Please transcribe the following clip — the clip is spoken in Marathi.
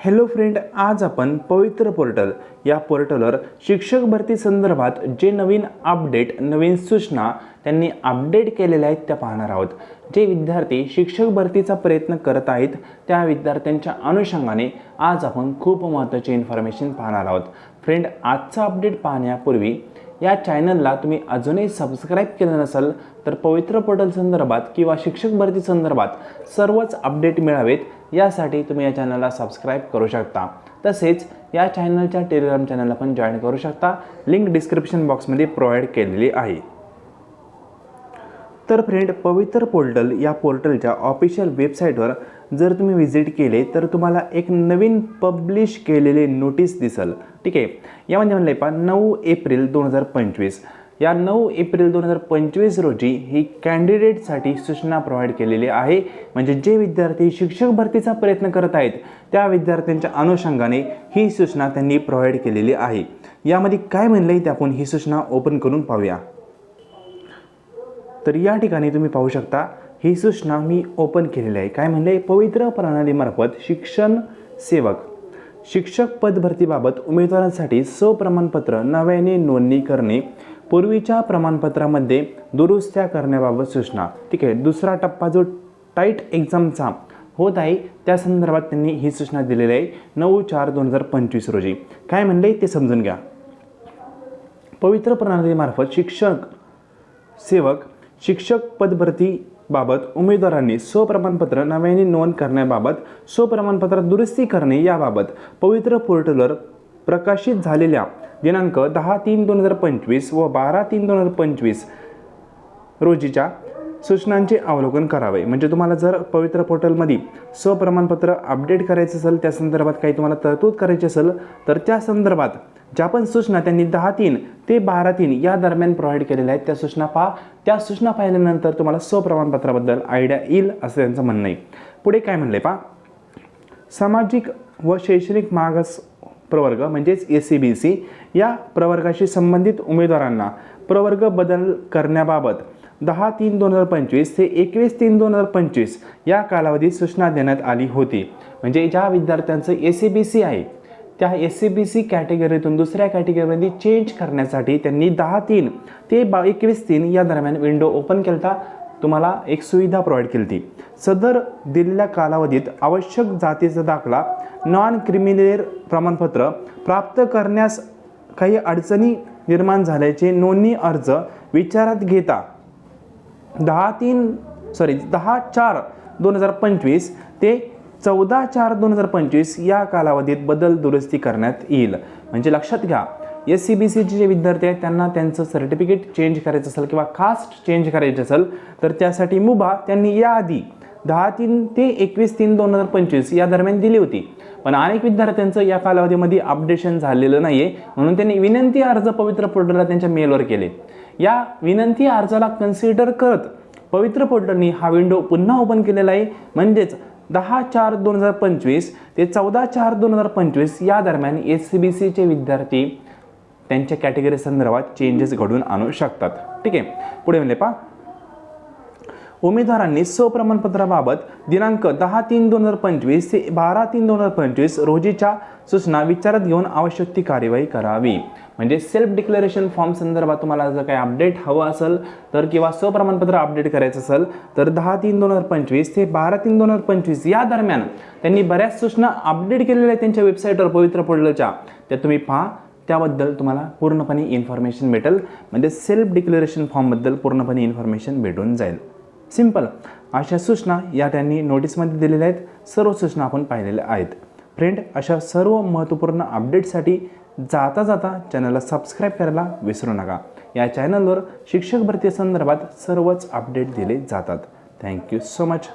हॅलो फ्रेंड, आज आपण पवित्र पोर्टल या पोर्टलवर शिक्षक भरती संदर्भात जे नवीन अपडेट नवीन सूचना त्यांनी अपडेट केलेल्या आहेत त्या पाहणार आहोत। जे विद्यार्थी शिक्षक भरतीचा प्रयत्न करत आहेत त्या विद्यार्थ्यांच्या अनुषंगाने आज आपण खूप महत्त्वाची इन्फॉर्मेशन पाहणार आहोत। फ्रेंड, आजचा अपडेट पाहण्यापूर्वी या चॅनलला तुम्ही अजूनही सबस्क्राइब केलं नसेल तर पवित्र पोर्टल संदर्भात किंवा शिक्षक भरती संदर्भात सर्वच अपडेट मिळावेत यासाठी तुम्ही या चॅनलला सबस्क्राइब करू शकता। तसेच या चॅनलच्या टेलिग्राम चॅनलला पण जॉईन करू शकता, लिंक डिस्क्रिप्शन बॉक्समध्ये प्रोव्हाइड केलेली आहे। तर फ्रेंड, पवित्र पोर्टल या पोर्टलच्या ऑफिशियल वेबसाईटवर जर तुम्ही विजिट केले तर तुम्हाला एक नवीन पब्लिश केलेले नोटीस दिसेल। ठीक आहे, यामध्ये म्हणले पहा 9 एप्रिल 2025 या 9 एप्रिल 2025 रोजी ही कॅन्डिडेटसाठी सूचना प्रोव्हाइड केलेली आहे। म्हणजे जे विद्यार्थी शिक्षक भरतीचा प्रयत्न करत आहेत त्या विद्यार्थ्यांच्या अनुषंगाने ही सूचना त्यांनी प्रोव्हाइड केलेली आहे। यामध्ये काय म्हणले ते आपण ही सूचना ओपन करून पाहूया। तर या ठिकाणी तुम्ही पाहू शकता ही सूचना मी ओपन केलेली आहे। काय म्हणले, पवित्र प्रणालीमार्फत शिक्षण सेवक शिक्षक पद भरतीबाबत उमेदवारांसाठी स्वप्रमाणपत्र नव्याने नोंदणी करणे, पूर्वीच्या प्रमाणपत्रामध्ये दुरुस्त्या करण्याबाबत सूचना। ठीक आहे, दुसरा टप्पा जो टाईट एक्झामचा होत आहे त्या संदर्भात त्यांनी ही सूचना दिलेली आहे 9/4/2025 रोजी। काय म्हणले ते समजून घ्या। पवित्र प्रणालीमार्फत शिक्षक सेवक शिक्षक पदभरतीबाबत उमेदवारांनी स्वप्रमाणपत्र नव्याने नोंद करण्याबाबत स्वप्रमाणपत्रात दुरुस्ती करणे याबाबत पवित्र पोर्टलवर प्रकाशित झालेल्या दिनांक 10/3/2025 व 12/3/2025 रोजीच्या सूचनांचे अवलोकन करावे। म्हणजे तुम्हाला जर पवित्र पोर्टलमध्ये स्वप्रमाणपत्र अपडेट करायचं असेल, त्या संदर्भात काही तुम्हाला तरतूद करायची असेल तर त्या संदर्भात ज्या पण सूचना त्यांनी 10/3 ते 12/3 या दरम्यान प्रोव्हाइड केलेल्या आहेत त्या सूचना पहा। त्या सूचना पाहिल्यानंतर तुम्हाला स्वप्रमाणपत्राबद्दल आयडिया येईल असं त्यांचं म्हणणं आहे। पुढे काय म्हणले पहा, सामाजिक व शैक्षणिक मागास प्रवर्ग म्हणजेच SCBC या प्रवर्गाशी संबंधित उमेदवारांना प्रवर्ग बदल करण्याबाबत 10/3/2025 ते 21/3/2025 या कालावधीत सूचना देण्यात आली होती। म्हणजे ज्या विद्यार्थ्यांचं SCBC आहे त्या SCBC कॅटेगरीतून दुसऱ्या कॅटेगरीमध्ये चेंज करण्यासाठी त्यांनी 10/3 ते 21/3 या दरम्यान विंडो ओपन केलता, तुम्हाला एक सुविधा प्रोव्हाइड केली होती। सदर दिलेल्या कालावधीत आवश्यक जातीचा दाखला नॉन क्रिमिनल प्रमाणपत्र प्राप्त करण्यास काही अडचणी निर्माण झाल्याचे नोंदणी अर्ज विचारात घेता 10/4/2025 ते 14/4/2025 या कालावधीत बदल दुरुस्ती करण्यात येईल। म्हणजे लक्षात घ्या, SCBCचे जे विद्यार्थी आहेत त्यांना त्यांचं सर्टिफिकेट चेंज करायचं असेल किंवा कास्ट चेंज करायचं असेल तर त्यासाठी मुभा त्यांनी याआधी 10/3 ते 21/3/2025 या दरम्यान दिली होती। पण अनेक विद्यार्थ्यांचं या कालावधीमध्ये अपडेशन झालेलं नाही आहे, म्हणून त्यांनी विनंती अर्ज पवित्र पोर्टलला त्यांच्या मेलवर केले। या विनंती अर्जाला कन्सिडर करत पवित्र पोर्टलनी हा विंडो पुन्हा ओपन केलेला आहे। म्हणजेच 10/4/2025 ते 14/4/2025 या दरम्यान SCBCचे विद्यार्थी त्यांच्या कॅटेगरी संदर्भात चेंजेस घडून आणू शकतात। ठीक आहे, पुढे म्हणले पहा, उमेदवारांनी स्वप्रमाणपत्राबाबत दिनांक 10/3/2025 ते 12/3/2025 रोजीच्या सूचना विचारात घेऊन आवश्यक ती कार्यवाही करावी। म्हणजे सेल्फ डिक्लेरेशन फॉर्म संदर्भात तुम्हाला जर काही अपडेट हवं असेल तर किंवा स्वप्रमाणपत्र अपडेट करायचं असेल तर 10/3/2025 ते 12/3/2025 या दरम्यान त्यांनी बऱ्याच सूचना अपडेट केलेल्या आहेत त्यांच्या वेबसाईटवर पवित्र पोर्टलच्या, त्या तुम्ही पहा, त्याबद्दल तुम्हाला पूर्णपणे इन्फॉर्मेशन भेटेल। म्हणजे सेल्फ डिक्लेरेशन फॉर्मबद्दल पूर्णपणे इन्फॉर्मेशन भेटून जाईल। सिंपल अशा सूचना या त्यांनी नोटीसमध्ये दिलेल्या आहेत। सर्व सूचना आपण पाहिलेल्या आहेत। फ्रेंड, अशा सर्व महत्त्वपूर्ण अपडेटसाठी जाता जाता चॅनलला सबस्क्राईब करायला विसरू नका। या चॅनलवर शिक्षक भरती संदर्भात सर्वच अपडेट दिले जातात। Thank you so much.